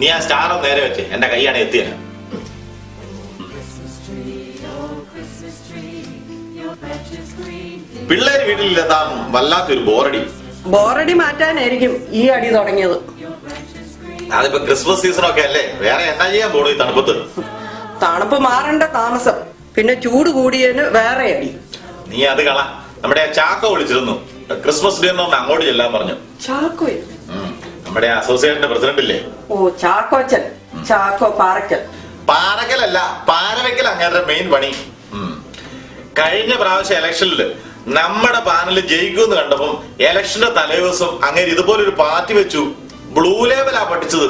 നീ ആ സ്റ്റാർ നേരെ വെച്ച് എന്റെ കൈയാണ് എത്തിയ. പിള്ളേര് വീട്ടിലില്ലാൻ വല്ലാത്തൊരു ബോറടി മാറ്റാനായിരിക്കും ഈ അടി തുടങ്ങിയത്. അതിപ്പോ ക്രിസ്മസ് സീസൺ ഒക്കെ അല്ലേ, വേറെ എന്നാ ചെയ്യാൻ പോണു ഈ തണുപ്പത്ത്? തണുപ്പ് മാറേണ്ട താമസം, പിന്നെ ചൂട് കൂടിയതിന് വേറെ അടി. നീ അത് കള. നമ്മുടെ ചാക്കോ വിളിച്ചിരുന്നു, ക്രിസ്മസ് ഡേ ഒന്ന് അങ്ങോട്ട് ചെല്ലാൻ പറഞ്ഞു. ചാക്കോയോ? നമ്മുടെ അസോസിയേഷന്റെ പ്രസിഡന്റ് ഇല്ലേ? ഓ, ചാക്കോച്ചൻ. ചാക്കോ പാറക്കലല്ല, പാരവയ്ക്കൽ അങ്ങനെ മെയിൻ പണി. കഴിഞ്ഞ പ്രാവശ്യം ഇലക്ഷനില് നമ്മുടെ പാനൽ ജയിക്കുമെന്ന് കണ്ടപ്പം ഇലക്ഷന്റെ തലേദിവസം അങ്ങനെ ഇതുപോലൊരു പാർട്ടി വെച്ചു. ബ്ലൂ ലേബലാ പഠിച്ചത്.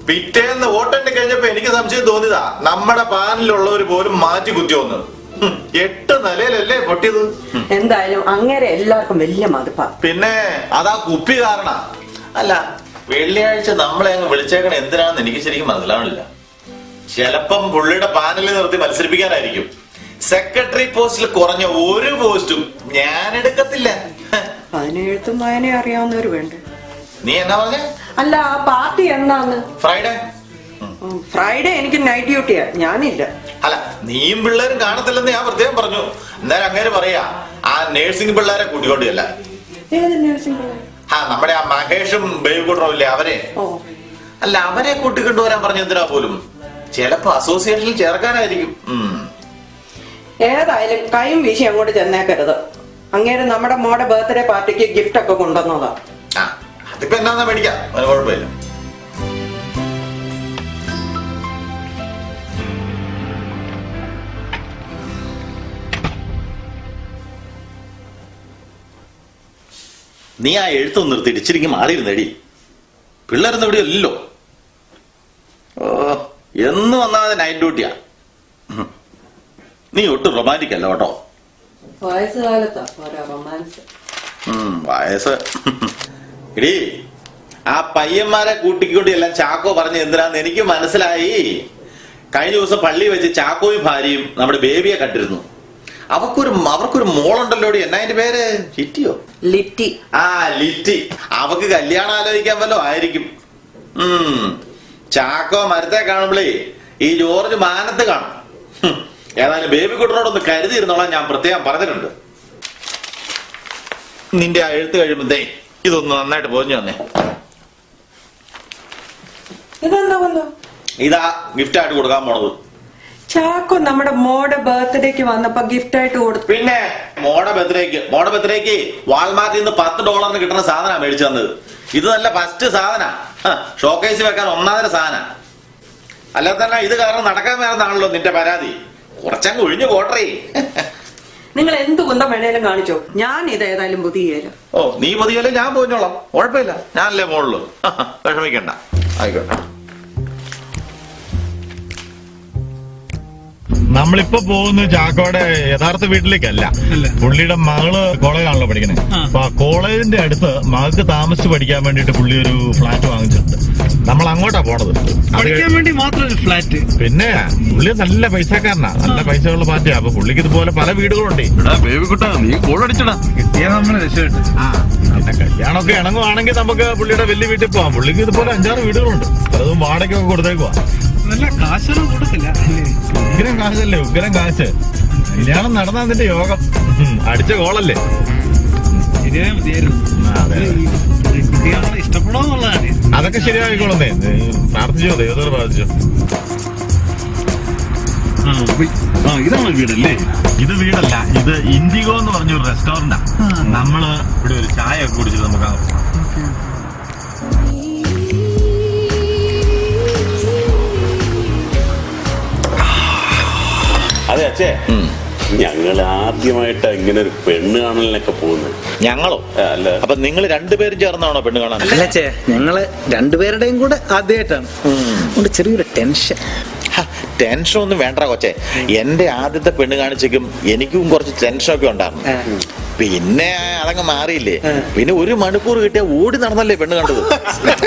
പിറ്റേന്ന് വോട്ടെണ്ണി കഴിഞ്ഞപ്പോ എനിക്ക് സംശയം തോന്നിയതാ നമ്മുടെ പാനലിലുള്ളവർ പോലും മാറ്റി കുത്തിയോന്ന്. 8 നിലയിലല്ലേ പൊട്ടിയത്. എന്തായാലും അങ്ങനെ എല്ലാവർക്കും വലിയ മടുപ്പാ. പിന്നെ അതാ കുപ്പി കാരണ. അല്ല, വെള്ളിയാഴ്ച നമ്മളെ അങ്ങ് വിളിച്ചേക്കണ എന്തിനാണെന്ന് എനിക്ക് ശരിക്കും മനസ്സിലാവണില്ല. ചിലപ്പം പുള്ളിയുടെ പാനലിൽ നിർത്തി മത്സരിപ്പിക്കാനായിരിക്കും. സെക്രട്ടറി പോസ്റ്റിൽ കുറഞ്ഞ ഒരു പോസ്റ്റും ഞാൻ എടുക്കത്തില്ല. അതിനെഴുത്തും വായന അറിയാവുന്നവര് വേണ്ടേ? നീ എന്നാ പറഞ്ഞ? അല്ല, ആ പാർട്ടി എന്നാന്ന്? ഫ്രൈഡേ എനിക്ക് നൈറ്റ് ഡ്യൂട്ടിയാ, ഞാനില്ല. അല്ല, നീയും പിള്ളേരും കാണത്തില്ലെന്ന് ഞാൻ പ്രത്യേകം പറഞ്ഞു. എന്നാലും അങ്ങനെ പറയാ, ആ നേഴ്സിംഗ് പിള്ളേരെ കൂട്ടിക്കൊണ്ടില്ല. ഏത് നേഴ്സിംഗ് പിള്ളേർ? നമ്മുടെ ആ മഹേഷും ബേബിക്കുട്ടനും ഇല്ലേ, അവരെ. അല്ല, അവരെ കൂട്ടിക്കൊണ്ടുവരാൻ പറഞ്ഞു. എന്തിനാ പോലും? ചിലപ്പോ അസോസിയേഷനിൽ ചേർക്കാനായിരിക്കും. ഏതായാലും കൈയും വീശി അങ്ങോട്ട് ചെന്നേക്കരുത്. അങ്ങേര് നമ്മുടെ മോടെ ബർത്ത്ഡേ പാർട്ടിക്ക് ഗിഫ്റ്റ് ഒക്കെ കൊണ്ടുവന്നതാ. അതിപ്പോ എന്നാ മേടിക്കാം, അതിന് കുഴപ്പമില്ല. നീ ആ എഴുത്തൊന്നും നിർത്തിയിട്ട് ഇച്ചിരിക്ക് മാറിയിരുന്നേടി. പിള്ളേരൊന്നും ഇവിടെ ഇല്ലല്ലോ. ഓ, എന്ന് വന്നാൽ നൈറ്റ് ഡ്യൂട്ടിയാ. നീ ഒട്ടും റൊമാൻറ്റിക് അല്ല കേട്ടോ. വയസ്സ് ഇടി. ആ പയ്യന്മാരെ കൂട്ടിക്കൊണ്ട് എല്ലാം ചാക്കോ പറഞ്ഞ് എന്തിനാന്ന് എനിക്ക് മനസ്സിലായി. കഴിഞ്ഞ ദിവസം പള്ളി വെച്ച് ചാക്കോയും ഭാര്യയും നമ്മുടെ ബേബിയെ കണ്ടിരുന്നു. അവർക്കൊരു മോളുണ്ടല്ലോ. എന്നാ അതിന്റെ പേര്? ലിറ്റിയോ? ലിറ്റി. ലിറ്റി. അവക്ക് കല്യാണം ആലോചിക്കാൻ വല്ലോ ആയിരിക്കും. ചാക്കോ മരത്തെ കാണുമ്പോഴേ ഈ ജോർജ് മാനത്ത് കാണും. ഏതായാലും ബേബി കുട്ടനോടൊന്ന് കരുതിയിരുന്നോളാം, ഞാൻ പ്രത്യേകം പറഞ്ഞിട്ടുണ്ട്. നിന്റെ ആ എഴുത്ത് കഴിയുമ്പോ ഇതൊന്ന് നന്നായിട്ട് പോഞ്ഞു തന്നെ. ഇതാ ഗിഫ്റ്റ് ആയിട്ട് കൊടുക്കാൻ പോണത്. ചാക്കോ നമ്മുടെ മോടെ ബർത്ത്ഡേക്ക് വന്നപ്പോ ഗിഫ്റ്റ് ആയിട്ട് കൊടുത്തു. പിന്നെ മോടെ ബർത്ത്ഡേക്ക് വാൾമാർട്ടിൽ നിന്ന് $10 കിട്ടുന്ന സാധന മേടിച്ചു തന്നത്. ഇത് നല്ല ഫസ്റ്റ് സാധന, ഷോക്കേസ് വെക്കാൻ ഒന്നാമത്തെ സാധന. അല്ലാതെ തന്നെ ഇത് കാരണം നടക്കാൻ വരുന്നതാണല്ലോ നിന്റെ പരാതി. കുറച്ചങ്ങ് ഒഴിഞ്ഞു പോട്ടറേ. നിങ്ങൾ എന്ത് കുന്തം വേണേലും കാണിച്ചോ, ഞാൻ ഇത് ഏതായാലും പുതിയ. ഓ, നീ പുതിയല്ലേ, ഞാൻ പോഞ്ഞോളാം, കുഴപ്പമില്ല. ഞാനല്ലേ മോളു, വിഷമിക്കണ്ട. ആയിക്കോട്ടെ. നമ്മളിപ്പോ പോകുന്ന ചാക്കോയുടെ യഥാർത്ഥ വീട്ടിലേക്കല്ല. പുള്ളിയുടെ മകള് കോളേജാണല്ലോ പഠിക്കണേ. അപ്പൊ ആ കോളേജിന്റെ അടുത്ത് മകൾക്ക് താമസിച്ച് പഠിക്കാൻ വേണ്ടിട്ട് പുള്ളി ഒരു ഫ്ലാറ്റ് വാങ്ങിച്ചിട്ടുണ്ട്. നമ്മൾ അങ്ങോട്ടാ പോണത്. പഠിക്കാൻ വേണ്ടി മാത്രം ഒരു ഫ്ലാറ്റ്? പിന്നെ പുള്ളി നല്ല പൈസക്കാരനാ, നല്ല പൈസയുള്ള പാർട്ടിയാ. അപ്പൊ പുള്ളിക്ക് ഇതുപോലെ പല വീടുകളുണ്ട്. നീ കോളടിച്ചടാ, കിട്ടിയാ നമ്മള് രക്ഷപ്പെട്ടു. പിന്നെ കല്യാണമൊക്കെ ഇണങ്ങുവാണെങ്കിൽ നമുക്ക് പുള്ളിയുടെ വലിയ വീട്ടിൽ പോവാം. പുള്ളിക്ക് ഇതുപോലെ 6 വീടുകളുണ്ട്. പലതും വാടകയൊക്കെ കൊടുത്തേക്കുവാ. നല്ല കാശൊന്നും കൊടുക്കില്ല. ഉഗ്രം കാശല്ലേ, ഉഗ്രം കാശ്. കല്യാണം നടന്ന അതിന്റെ യോഗം. അടിച്ച കോളല്ലേ. ഇഷ്ടപ്പെടാന്നുള്ളതാണ്. അതൊക്കെ ശരിയായിക്കോളുന്നേ. പ്രാർത്ഥിച്ചോ, ദൈവത്തോട് പ്രാർത്ഥിച്ചോ. ഇതാണ് വീടല്ലേ? ഇത് വീടല്ല, ഇത് ഇൻഡിഗോ എന്ന് പറഞ്ഞൊരു റെസ്റ്റോറന്റാ. നമ്മള് ഇവിടെ ഒരു ചായ ഒക്കെ കുടിച്ചിട്ട് നമുക്ക് അതെ അച്ഛേ, ഞങ്ങൾ ആദ്യമായിട്ടാ ഇങ്ങനെ ഒരു പെണ്ണ് കാണലിനൊക്കെ പോകുന്നത്. ഞങ്ങളോ? അല്ല, അപ്പൊ നിങ്ങൾ രണ്ടുപേരും ചേർന്നാണോ പെണ്ണ് കാണാൻ? അല്ല ചേ, ഞങ്ങള് രണ്ടുപേരുടെയും കൂടെ ആദ്യമായിട്ടാണ്. അതുകൊണ്ട് ചെറിയൊരു ടെൻഷൻ. ടെൻഷൻ ഒന്നും വേണ്ട കൊച്ചേ. എന്റെ ആദ്യത്തെ പെണ്ണ് കാണിച്ചേക്കും എനിക്കും കുറച്ച് ടെൻഷനൊക്കെ ഉണ്ടായിരുന്നു. പിന്നെ അതങ്ങ് മാറിയില്ലേ. പിന്നെ 1 മണിക്കൂർ കിട്ടിയാൽ ഓടി നടന്നല്ലേ പെണ്ണ് കണ്ടത്.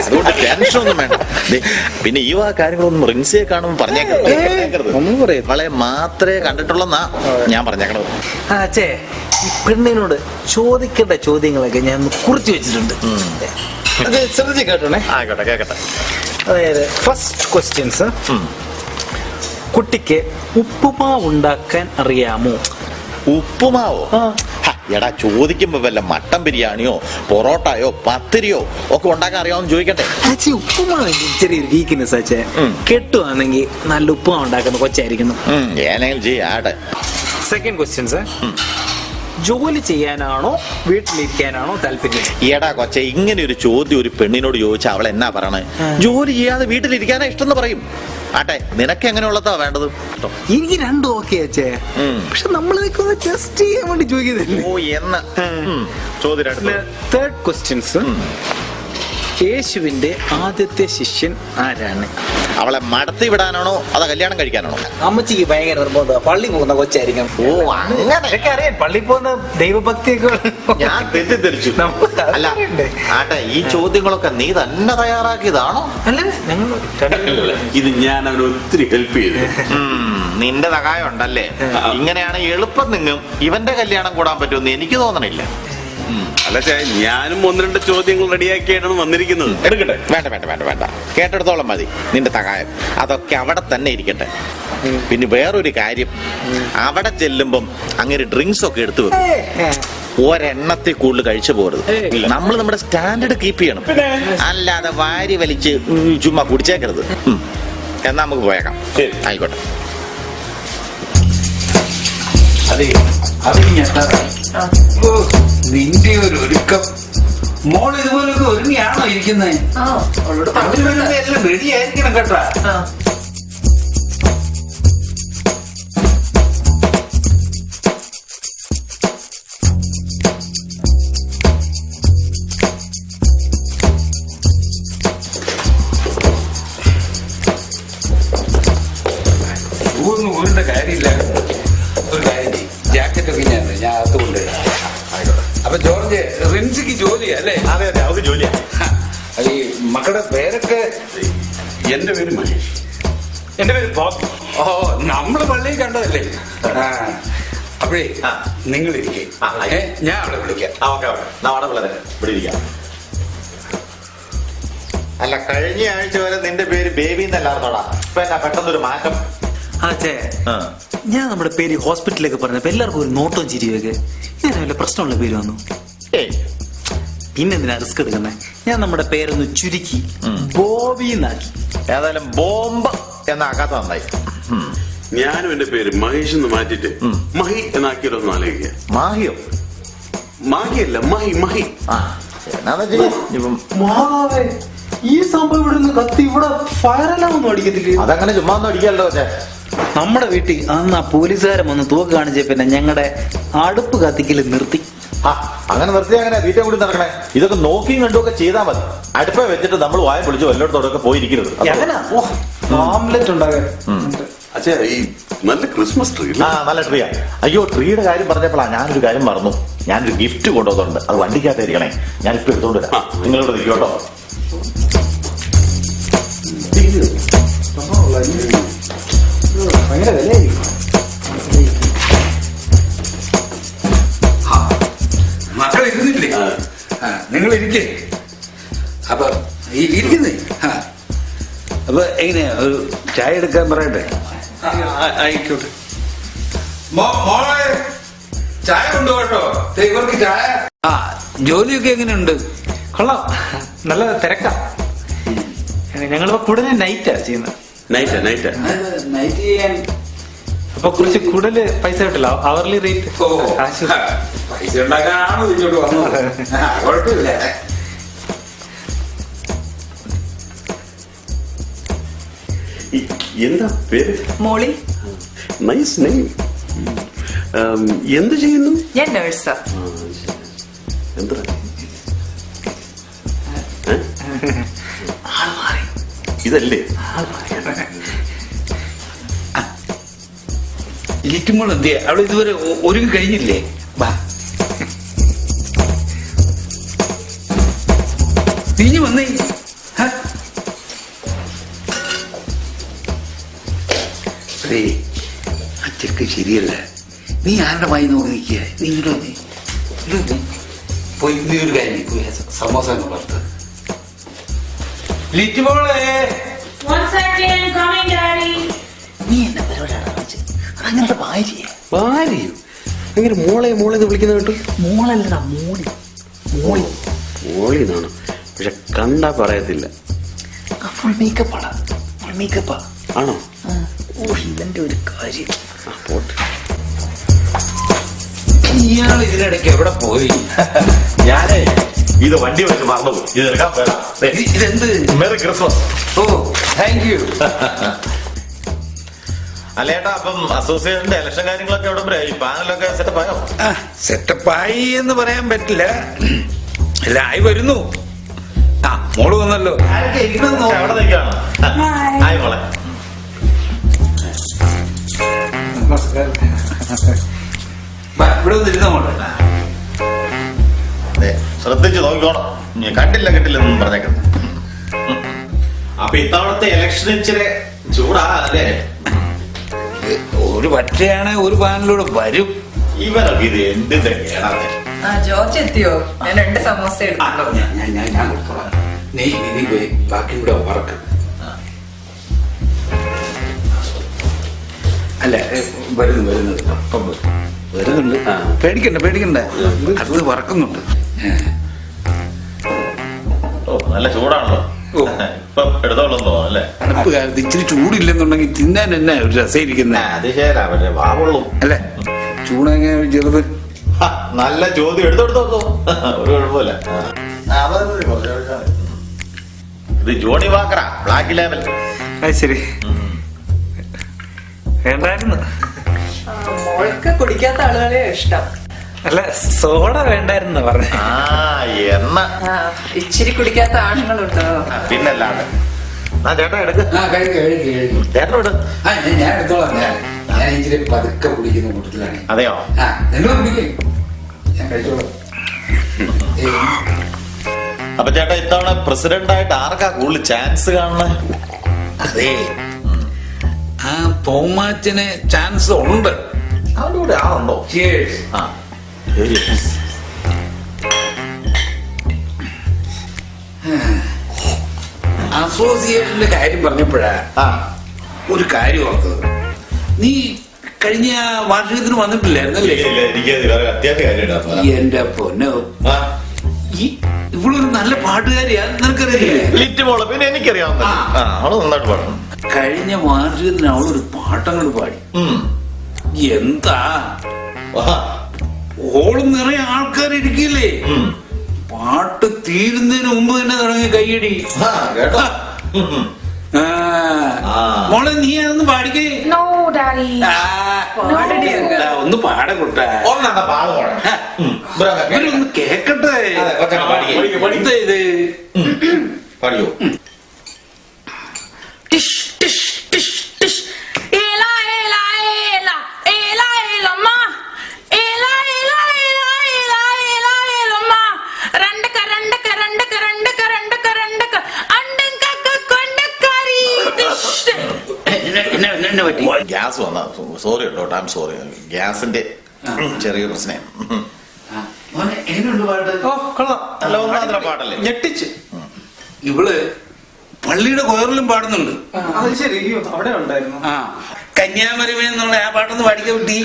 അതുകൊണ്ട് ടെൻഷൻ ഒന്നും വേണ്ട. പിന്നെ ഈ കാര്യങ്ങളൊന്നും റിൻസിയെ കാണുമ്പോൾ പറഞ്ഞേക്കരുത്. അവളെ മാത്രമേ കണ്ടിട്ടുള്ളെന്നാ ഞാൻ പറഞ്ഞേക്കണത്. ചേ, ഈ പെണ്ണിനോട് ചോദിക്കേണ്ട ചോദ്യങ്ങളൊക്കെ ഞാൻ കുറിച്ച് വെച്ചിട്ടുണ്ട്. അത് ശ്രദ്ധിച്ച് കേട്ടോണേ. ആയിക്കോട്ടെ, കേക്കട്ടെ. അതായത് ഫസ്റ്റ് ക്വസ്റ്റ്യൻസ്, കുട്ടിക്ക് ഉപ്പുമാവ് ഉണ്ടാക്കാൻ അറിയാമോ? ഉപ്പുമാവോ? ഹ, എടാ ചോദിക്കുമ്പോ വല്ല മട്ടൻ ബിരിയാണിയോ പൊറോട്ടയോ പത്തിരിയോ ഒക്കെ ഉണ്ടാക്കാൻ അറിയാമെന്ന് ചോദിക്കട്ടെ. അച്ഛൻ ഉപ്പുമാവ് ചെറിയൊരു വീക്ക്നെസ് അച്ഛേ. കെട്ടുവാണെങ്കിൽ നല്ല ഉപ്പുമാവ് ഉണ്ടാക്കുന്ന കൊച്ചായിരിക്കുന്നു. ഏനെങ്കിലും ചെയ്യാട്ടെ. സെക്കൻഡ് ക്വസ്റ്റ്യൻസ്, ജോലി ചെയ്യാനാണോ വീട്ടിലിരിക്കാനാണോ താല്പര്യം? എടാ കൊച്ചെ, ഇങ്ങനെ ഒരു ചോദ്യം ഒരു പെണ്ണിനോട് ചോദിച്ചാൽ അവൾ എന്നാ പറയണേ? ജോലി ചെയ്യാതെ വീട്ടിലിരിക്കാനാ ഇഷ്ടം എന്ന് പറയും. ആട്ടെ, നിനക്ക് എങ്ങനെയുള്ളതാ വേണ്ടത്? എനിക്ക് രണ്ടും ഓക്കെ അച്ഛേ. പക്ഷെ നമ്മളൊക്കെ ടെസ്റ്റ് ചെയ്യാൻ വേണ്ടി ചോദിക്കുന്നില്ലേ. ഓ എന്ന് ചോദ്യം. തേർഡ് ക്വസ്റ്റ്യൻസ്, യേശുവിന്റെ ആദ്യത്തെ ശിഷ്യൻ ആരാണ്? അവളെ മടത്തി വിടാനാണോ അതോ കല്യാണം കഴിക്കാനാണോ? അമ്മച്ചിക്ക് ഭയങ്കര നിർബന്ധം, പള്ളി പോകുന്ന കൊച്ചായിരിക്കും. ഓ അങ്ങനെ. അറിയാം, പള്ളി പോകുന്ന ദൈവഭക്തിയൊക്കെ ഞാൻ തെറ്റിദ്ധരിച്ചു. അല്ല ആട്ടെ, ഈ ചോദ്യങ്ങളൊക്കെ നീ തന്നെ തയ്യാറാക്കിയതാണോ? അല്ല, ഞങ്ങൾ ഇത് ഞാൻ അവന് ഒത്തിരി ഹെൽപ്പ് ചെയ്തു. നിന്റെ സഹായം ഉണ്ടല്ലേ? ഇങ്ങനെയാണ് എളുപ്പം നിങ്ങും ഇവന്റെ കല്യാണം കൂടാൻ പറ്റുമെന്ന് എനിക്ക് തോന്നണില്ല. അല്ല ചേ, ഞാനും ഒന്ന് രണ്ട് ചോദ്യങ്ങൾ റെഡിയാക്കിയിട്ടാണ് വന്നിരിക്കുന്നത്. എടുക്കട്ടെ? വേണ്ട വേണ്ട വേണ്ട വേണ്ട, കേട്ടെടുത്തോളം മതി നിന്റെ സഹായം. അതൊക്കെ അവിടെ തന്നെ ഇരിക്കട്ടെ. പിന്നെ വേറൊരു കാര്യം, അവിടെ ചെല്ലുമ്പം അങ്ങനെ ഡ്രിങ്ക്സ് ഒക്കെ എടുത്തു വെക്കും. ഒരെണ്ണത്തിൽ കൂടുതൽ കഴിച്ചു പോരുത്. നമ്മൾ നമ്മുടെ സ്റ്റാൻഡേർഡ് കീപ്പ് ചെയ്യണം. അല്ലാതെ വാരി വലിച്ച് ചുമ്മാ കുടിച്ചേക്കരുത്. എന്നാ നമുക്ക് പോയേക്കാം. ആയിക്കോട്ടെ. അതെ, നിന്റെ ഒരു ഒരുക്കം. മോൾ ഇതുപോലൊക്കെ ഒരുങ്ങിയാണോ ഇരിക്കുന്നത്? എല്ലാം റെഡി ആയിരിക്കണം കേട്ടാ. ഒന്നും ഊരിന്റെ കാര്യമില്ല. ഒരു കാര്യം, ജാക്കറ്റൊക്കെ ഞാൻ അകത്ത് കൊണ്ടുവരാം. അപ്പൊ ജോർജ്, റിൻസിക്ക് ജോലിയാ അല്ലേ? അതെ അതെ, അവർക്ക് ജോലിയാ. ഈ മക്കളുടെ പേരൊക്കെ? എന്റെ പേര് മഹേഷ്. എന്റെ പേര് ബോബ്. ഓ, നമ്മള് പള്ളിയിൽ കണ്ടതല്ലേ? അപ്പഴേ നിങ്ങൾ ഇരിക്കേ, ഞാൻ അവിടെ വിളിക്കാം. അല്ല, കഴിഞ്ഞ ആഴ്ച വരെ നിന്റെ പേര് ബേബി എന്നല്ലായിരുന്നോടാ? ഇപ്പൊ എന്നാ പെട്ടെന്നൊരു മാറ്റം? അച്ഛേ, ഞാൻ നമ്മുടെ പേര് ഹോസ്പിറ്റലിലേക്ക് പറഞ്ഞപ്പോ എല്ലാവർക്കും ഒരു നോട്ടവും ചിരിയൊക്കെ. ഇങ്ങനെ വല്ല പ്രശ്നമുള്ള പേര് വന്നു. പിന്നെന്തിനാ റിസ്ക് എടുക്കുന്നേ? ഞാൻ നമ്മുടെ പേരൊന്ന് ചുരുക്കി ബോബി എന്നാക്കി. ഏതായാലും ബോംബ് എന്നാക്കാത്ത നന്നായി. ഞാനും എന്റെ പേര് മഹേഷ് എന്ന് മാറ്റിട്ട് മഹി എന്നാക്കിയല്ലോ ഒന്ന് ആലോചിക്കുക. മാഹിയോ? മാഹിയല്ല, മഹി. മഹി ഈ സംഭവം ഇവിടെ നിന്ന് കത്തി ഇവിടെ ഫയറെല്ലാം ഒന്നും അടിക്കത്തില്ല. അതങ്ങനെ ചുമ്മാ ഒന്നും അടിക്കല്ലോ. നമ്മുടെ വീട്ടിൽ അന്ന് ആ പോലീസുകാരൻ വന്ന് തൂക്ക് കാണിച്ച പിന്നെ ഞങ്ങളുടെ അടുപ്പ് കത്തിക്കല് നിർത്തി. അങ്ങനെ നിർത്തി അങ്ങനെ തീറ്റ കൂടി നടക്കണേ. ഇതൊക്കെ നോക്കിയും കണ്ടുമൊക്കെ ചെയ്താൽ മതി. അടുപ്പ വെച്ചിട്ട് നമ്മൾ വായ പൊളിച്ച് വല്ലോടത്തോടൊക്കെ പോയിരിക്കരുത്. ഓംലെറ്റ് ഉണ്ടാകാൻ അച്ഛാ, ഈ നല്ല ക്രിസ്മസ് ട്രീ. നല്ല ട്രീയാ. അയ്യോ, ട്രീയുടെ കാര്യം പറഞ്ഞപ്പോഴാ ഞാനൊരു കാര്യം മറന്നു. ഞാനൊരു ഗിഫ്റ്റ് കൊണ്ടുവന്നിട്ടുണ്ട്. അത് വണ്ടിക്കകത്തായിരിക്കണേ. ഞാനിപ്പോ എടുത്തോണ്ട് വരാം. നിങ്ങളോട് നിൽക്കോട്ടോ. ഭയങ്കര വിലയായിരിക്കും. മക്കൾ ഇരുന്നില്ലേ? നിങ്ങൾ ഇരിക്കേ. അപ്പൊ ഇരിക്കുന്നേ. അപ്പൊ എങ്ങനെയാ, ഒരു ചായ എടുക്കാൻ പറയട്ടെ? ആയിക്കോട്ടെ. മോളെ ചായ കൊണ്ടുപോട്ടോ. ഇവർക്ക് ചായ. ജോലിയൊക്കെ എങ്ങനെയുണ്ട്? കൊള്ളാം, നല്ല തിരക്കാം. ഞങ്ങളിപ്പോ കൂടുതൽ നൈറ്റാ ചെയ്യുന്നത്. നൈറ്റ് ചെയ്യാൻ അപ്പൊ കുറച്ച് കൂടുതൽ പൈസ കിട്ടില്ല. Hourly rate. പൈസ ഉണ്ടാക്കാനാണോ ഇങ്ങോട്ട് വന്നത്? കുഴപ്പമില്ല. എന്താ പേര്? മോളി. Nice name. എന്ത് ചെയ്യുന്നു? ഞാൻ നേഴ്സാ. എന്താ ഇതല്ലേ? ലിറ്റുമ്പോൾ എന്ത് അവിടെ ഇതുവരെ ഒരുങ്ങി കഴിഞ്ഞില്ലേ? വാ, നീ വന്നേ. ആ ചെക്ക് ശരിയല്ല. നീ ആരുടെ വായി നോക്കി നിൽക്കുക? നീ ഇങ്ങോട്ട് പോയി. നീ ഒരു കാര്യം, സമോസ എന്ന് പുറത്ത് ലിറ്റ് മോളെ. One second, coming, Daddy. നീ എന്നെ പരിപാടിയാണ് കാണിച്ചത്. അങ്ങനത്തെ ഭാര്യയെ ഭാര്യയോ അങ്ങനെ മോളെ എന്ന് വിളിക്കുന്ന കേട്ടു. മോളല്ലടാ മോളി. മോളി മോളി എന്നാണ്, പക്ഷെ കണ്ടാ പറയത്തില്ല. ഫുൾ മേക്കപ്പാടാ. ഫുൾ മേക്കപ്പാ. ആണോ? ഓ ഇതെന്റെ ഒരു കാര്യം. പോട്ടെ. ഇയാൾ ഇതിനിടയ്ക്ക് എവിടെ പോയി? ഞാനേ ഇത് വണ്ടി വെച്ച് മറന്നുപോയി. ഇത് എടുക്കാൻ പോയതാ. ദേ, ഇതെന്ത്? Merry Christmas. ഓ താങ്ക് യു. അല്ലേട്ടാ, അപ്പം അസോസിയേഷന്റെ ഇലക്ഷൻ കാര്യങ്ങളൊക്കെ എവിടെ വരെ? ഈ പാനലൊക്കെ സെറ്റപ്പ് ആയോ? സെറ്റപ്പായി എന്ന് പറയാൻ പറ്റില്ല, എല്ലാം ആയി വരുന്നു. ആ മോള് വന്നല്ലോ. അവിടെ നിൽക്കാണ്. ആയി മോളെ. ഇവിടെ വന്നിരുന്ന മോളെ. ദേ, ശ്രദ്ധിച്ച് നോക്കിക്കോണം. ഇനി കണ്ടില്ലെന്നും പറഞ്ഞേക്കുന്നത്. അപ്പൊ ഇത്തവണത്തെ ഇലക്ഷൻ ഇച്ചിരി ചൂടാ അല്ലേ? ഒരു പറ്റയാണ് ഒരു പാനലൂടെ വരും. ഇവരൊക്കെ ഇത് എന്തിന്റെ കേടാതെ? ജോർജ് എത്തിയോ? ഞാൻ 2 സമോസ എടുത്തല്ലോ. ഞാൻ കൊടുത്തോളാം. നീ പോയി ബാക്കി കൂടെ വറക്ക്. അല്ല വരുന്നുണ്ട്. അപ്പം വരുന്നുണ്ട്. പേടിക്കണ്ട അത് വറക്കുന്നുണ്ട്. ഓ, നല്ല ചൂടാണല്ലോ. ഓ. ഇപ്പൊ എടുത്തോളന്നോ അല്ലേ? തണുപ്പ് കാലത്ത് ഇച്ചിരി ചൂടില്ലെന്നുണ്ടെങ്കിൽ തിന്നാൻ എന്നാ ഒരു രസയിരിക്കുന്ന അത് ശരിയാ, പക്ഷെ വാവുള്ളൂ. അല്ലേ? ചൂടെങ്ങനെ ചെറുത്. നല്ല ചോദ്യം. എടുത്തോടുത്തോ, ഒരു കുഴപ്പമില്ല. ഇത് ജോണി വാക്കറ, ബ്ലാക്ക് ലേബൽ. ശരി വേണ്ടായിരുന്നു. മോൾക്ക് കുടിക്കാത്ത ആളുകളെ ഇഷ്ടം. അല്ല സോഡ വേണ്ടായിരുന്നു പറഞ്ഞു. ആ എണ്ണ ഇച്ചിരി കുടിക്കാത്ത ആണുങ്ങളുണ്ടോ? പിന്നല്ലാണ്ട്. ആ ചേട്ടാ എടുക്ക്. കഴിക്കും. ചേട്ടൻ എടു. ഞാൻ എടുത്തോളാം. ഞാൻ ഇച്ചിരി പതുക്കെ കുടിക്കുന്ന കൂട്ടത്തിലാണ്. അതെയോ? നിങ്ങൾ കുടിക്കും, ഞാൻ കഴിച്ചോളാം. അപ്പൊ ചേട്ടാ, ഇത്തവണ പ്രസിഡന്റ് ആയിട്ട് ആർക്കാ കൂടുതൽ ചാൻസ് കാണുന്നത്? അതെ, ആ തോമാച്ചന് ചാൻസ് ഉണ്ട്. അവന്റെ കൂടെ ആളുണ്ടോ? Cheers. ആ ശരി. അസോസിയേഷന്റെ കാര്യം പറഞ്ഞപ്പോഴാ ആ ഒരു കാര്യം ഓർത്തത്. നീ കഴിഞ്ഞ വാർഷികത്തിന് വന്നിട്ടില്ലായിരുന്നല്ലേ? ഇല്ല, എനിക്ക് വേറെ അത്യാവശ്യ കാര്യം. എന്റെ പൊന്നോ, ഇവളൊരു നല്ല പാട്ടുകാരിയാ, നിനക്കറിയില്ലേ? ലിറ്റ് മോള് പിന്നെ എനിക്കറിയാവുന്ന അവള് നന്നായിട്ട് പാടും. കഴിഞ്ഞ വാർഷികത്തിന് അവളൊരു പാട്ടങ്ങൾ പാടി. എന്താ ഓളും നിറയെ ആൾക്കാരിരിക്കില്ലേ? പാട്ട് തീരുന്നതിന് മുമ്പ് തന്നെ തുടങ്ങി കൈയടി. കേട്ടോ? മോളെ നീ അതൊന്ന് പാടിക്കേ. No, Daddy. ഒന്ന് പാടക്കൊട്ട. ഒന്നാ പാട് ഇവരൊന്ന് കേക്കട്ടെ. എന്താ ഇത്? പാടിയോ? Tish, tish, tish, tish. Ela, ela, ela. Ela, ela, ma. Ela, ela, ela, ela, ela, ela, ma. Randaka, randaka, randaka, randaka, randaka, randaka. Andangaka, kondakari. Tish. എന്നെ പറ്റി? ഗ്യാസ് വന്ന സോറി കേട്ടോ, ഐം സോറി. ഗ്യാസിന്റെ ചെറിയ പ്രശ്നം. എങ്ങനെയുണ്ട് പാട്ട്? നല്ല ഒന്നാന്തര പാട്ടല്ലേ? ഞെട്ടിച്ച്. ഇവള് പള്ളിയുടെ കൊയറിലും പാടുന്നുണ്ട്. അത് ശരി, അവിടെ ഉണ്ടായിരുന്നു. ആ കന്യാമരമേ എന്നുള്ള ആ പാട്ടൊന്ന് പാടിക്കാൻ വിട്ടി.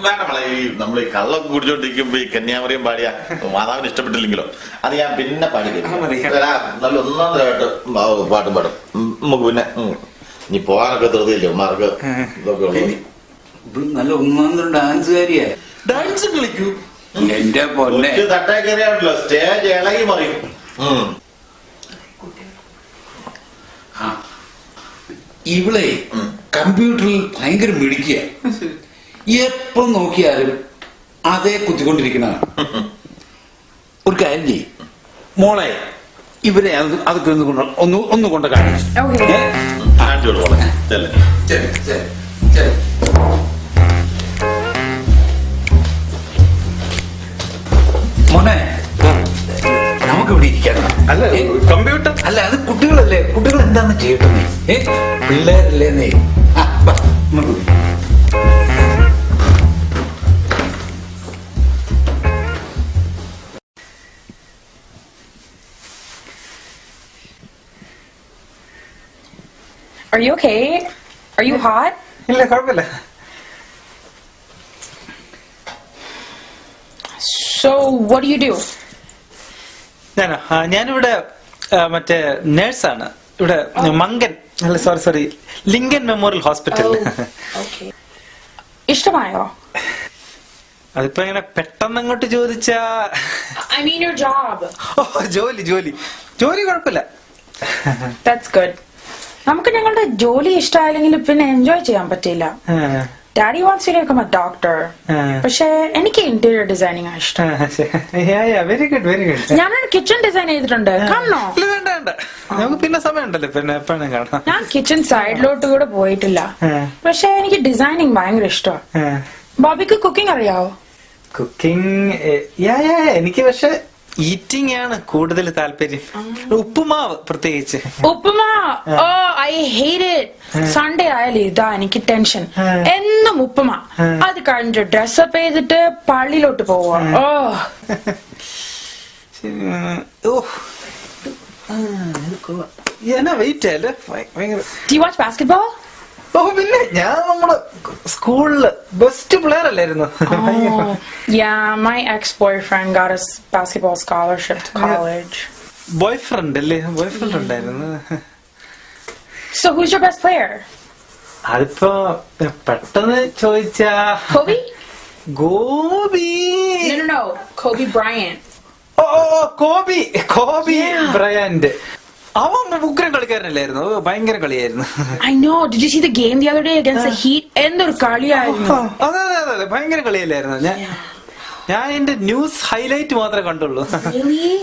വേണ്ട, ഈ നമ്മൾ ഈ കള്ളൊക്കെ കുടിച്ചോണ്ടിരിക്കുമ്പോ ഈ കന്യാമറിയം പാടിയ മാതാവിന് ഇഷ്ടപ്പെട്ടില്ലെങ്കിലോ അത് ഞാൻ പിന്നെ പാടി നല്ല ഒന്നാന്തരമായിട്ട് പാട്ടും പാടും. നമുക്ക് പിന്നെ ഇനി പോകാനൊക്കെ ധൃതിയില്ലേ മാർക്ക് ഇതൊക്കെ ഉള്ളത്. ഇവള് നല്ല ഒന്നാന്തരം ഡാൻസുകാരിയാ. ഡാൻസ് കളിക്കൂ. എന്റെ പൊന്നെ, തട്ടേ കയറിയാണല്ലോ സ്റ്റേജ് ഇളകി മറിയും. ഇവളെ കമ്പ്യൂട്ടറിൽ ഭയങ്കര മിടിക്കുക. എപ്പോ നോക്കിയാലും അതേ കുത്തിക്കൊണ്ടിരിക്കണതാണ്. ഒരു കാര്യം ചെയ്യും മോളെ, ഇവരെ അതൊക്കെ ഒന്ന് കൊണ്ട് കാണും. കാണിച്ചു കൊടുക്കോളെ. ചെല്ലേ മോനെ, നമുക്ക് ഇവിടെ ഇരിക്കാം. അല്ല കമ്പ്യൂട്ടർ അല്ല അത് കുട്ടികളല്ലേ, കുട്ടികൾ എന്താണ് ചെയ്യട്ടെ? പിള്ളേരല്ലേ? Are you okay? Are you hot? ഇല്ല കുഴപ്പമില്ല. So, what do you do? ഞാനിവിടെ മറ്റേ നേഴ്സാണ്. ഇവിടെ മങ്കൻ അല്ല sorry Lincoln memorial hospital. Okay. ഇഷ്ടമായോ? അതിപ്പോ ഇങ്ങനെ പെട്ടെന്ന് അങ്ങോട്ട് ചോദിച്ചാ I mean your job. ജോലി കുഴപ്പമില്ല. That's good. നമുക്ക് ഞങ്ങളുടെ ജോലി ഇഷ്ടമായില്ലെങ്കിൽ പിന്നെ എൻജോയ് ചെയ്യാൻ പറ്റില്ല. Daddy wants you to become a doctor. പക്ഷേ എനിക്ക് ഇന്റീരിയർ ഡിസൈനിങ് ആണ് ഇഷ്ടം. Very good. ഞാനൊരു കിച്ചൺ ഡിസൈൻ ചെയ്തിട്ടുണ്ട്. കാണണോ? വേണ്ട നമുക്ക് പിന്നെ സമയമുണ്ടല്ലോ, പിന്നെ എപ്പോഴും കാണാം. ഞാൻ കിച്ചൺ സൈഡിലോട്ട് കൂടെ പോയിട്ടില്ല. പക്ഷെ എനിക്ക് ഡിസൈനിങ് ഭയങ്കര ഇഷ്ടമാണ്. ബോബിക്ക് കുക്കിംഗ് അറിയാവോ? കുക്കിംഗ് എനിക്ക് പക്ഷെ ഈറ്റിംഗ് ആണ് കൂടുതൽ താല്പര്യം. ഉപ്പുമാവ് പ്രത്യേകിച്ച്. ഉപ്പുമാ ഓ ഐ ഹേറ്റ് ഇറ്റ്. സൺഡേ ആയാലും ഇതാ എനിക്ക് ടെൻഷൻ. എന്നും ഉപ്പുമാ. അത് കഴിഞ്ഞിട്ട് ഡ്രസ്സപ്പ് ചെയ്തിട്ട് പള്ളിയിലോട്ട് പോവാ. വെയിറ്റ് അല്ലേ ഭയങ്കര. Do you watch basketball? പിന്നെ ഞാൻ നമ്മുടെ സ്കൂളില് ബെസ്റ്റ് പ്ലെയർ അല്ലായിരുന്നു. Yeah, my ex-boyfriend got us basketball scholarship to college. Boyfriend ഉണ്ടായിരുന്നു. So who's your best player? അതിപ്പോ പെട്ടെന്ന് ചോദിച്ചാ Kobe? Gopi. No. Kobe Bryant. കോബി ബ്രയാന്റ്. അവൻ ഉഗ്രം കളിക്കാരനല്ലായിരുന്നു, ഭയങ്കര കളിയായിരുന്നു. I know. Did you see the game the other day against the Heat? എന്തൊരു കളിയായിരുന്നു. അതെ ഭയങ്കര കളിയല്ലായിരുന്നു. ഞാൻ എന്റെ ന്യൂസ് ഹൈലൈറ്റ് മാത്രമേ കണ്ടുള്ളൂ. Really?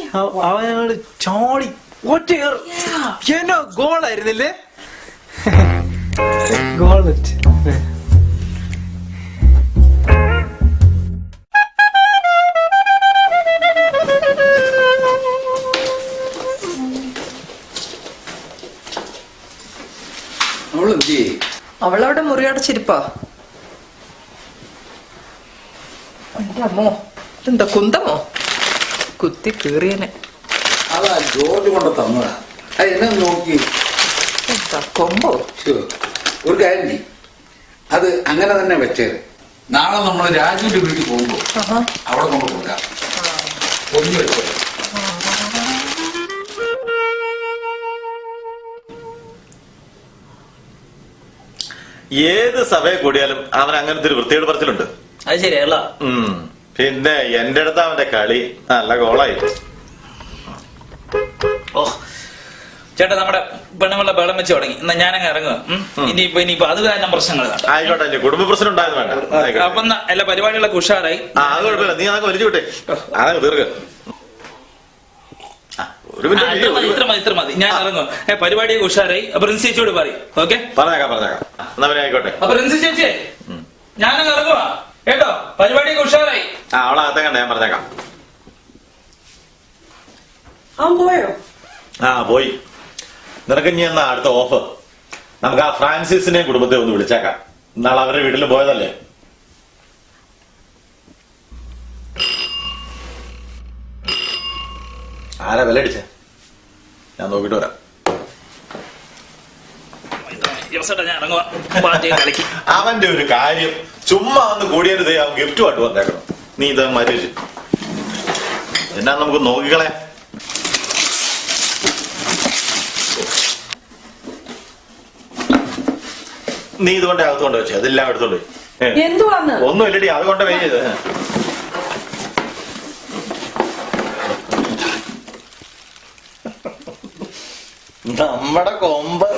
അവനോട് ചോടി എന്നോ ഗോളായിരുന്നില്ലേ? ഗോൾ അവളവിടെ മുറിയടച്ചിരിപ്പാ. എന്റെ അമ്മോ, ഇതെന്താ കുന്തമോ? കുത്തി കീറിയനെ. അതാ ജോർജ് കൊണ്ട് തന്നതാ. അത് എന്നെ നോക്കി എന്താ കൊമ്പോ? ഒരു കാര്യം ചെയ്യും, അത് അങ്ങനെ തന്നെ വെച്ചേര്. നാളെ നമ്മൾ രാജുവിന്റെ വീട്ടിൽ പോകുമ്പോ അവിടെ നമ്മൾ കൊടുക്കാം. ഒന്നു വെച്ചോ. ഏത് സഭയെ കൂടിയാലും അവൻ അങ്ങനത്തെ ഒരു വൃത്തിയോട് പറച്ചിലുണ്ട്. അത് ശരിയല്ല. പിന്നെ എന്റെ അടുത്ത് അവന്റെ കളി നല്ല ഗോളായി. ഓ ചേട്ടാ, നമ്മുടെ പെണ്ണുങ്ങളുടെ ബഹളം വെച്ച് തുടങ്ങി. എന്നാ ഞാനങ്ങ് ഇറങ്ങുക. ഇനിയിപ്പോ അത് കാരണം പ്രശ്നങ്ങൾ ആയിക്കോട്ടെ, കുടുംബ പ്രശ്നം ഉണ്ടായത് വേണ്ട. അപ്പൊ എല്ലാ പരിപാടികളൊക്കെ ഉഷാറായി. അത് കുഴപ്പമില്ല, നീ അതൊക്കെ വലിച്ചു വിട്ടെ, അതൊക്കെ തീർക്ക. ഇത്ര മതി, ഞാൻ ഇറങ്ങും. പരിപാടിയൊക്കെ ഉഷാറായി. അപ്പൊ റിൻസി ചേച്ചിയോട് പറയും. ഓക്കെ, പറഞ്ഞേക്കാം. എന്നാ പിന്നെ ആയിക്കോട്ടെ. അപ്പൊ റിൻസി ചേച്ചി ഞാനങ്ങ് ഇറങ്ങുവാ കേട്ടോ. പരിപാടിയൊക്കെ ഉഷാറായി. അവളകത്തെ കണ്ട ഞാൻ പറഞ്ഞേക്കാം. പോയോ? പോയി. നിനക്ക് ഇനി എന്നാ അടുത്ത ഓഫ്? നമുക്ക് ആ ഫ്രാൻസിസിനെയും കുടുംബത്തെ ഒന്ന് വിളിച്ചേക്കാം. നാളെ അവരുടെ വീട്ടിൽ പോയതല്ലേ. ആരാ വിലടിച്ച? ഞാൻ നോക്കിട്ട് വരാം. ഞാൻ ഇറങ്ങുവാ. അവന്റെ ഒരു കാര്യം ചുമ്മാ ഒന്ന് കൂടിയത് അവൻ ഗിഫ്റ്റുമായിട്ട് വന്നേക്കണം. നീ ഇത് മരിച്ചു എന്നാ നമുക്ക് നോക്കിക്കളെ. നീ ഇതുകൊണ്ട് അകത്തുകൊണ്ട് വെച്ചേ, അതെല്ലാം എടുത്തോണ്ട് എന്തുവാന്ന്? ഒന്നും ഇല്ലടി, അതുകൊണ്ട് വേ ചെയ്ത് നമ്മുടെ കൊമ്പ്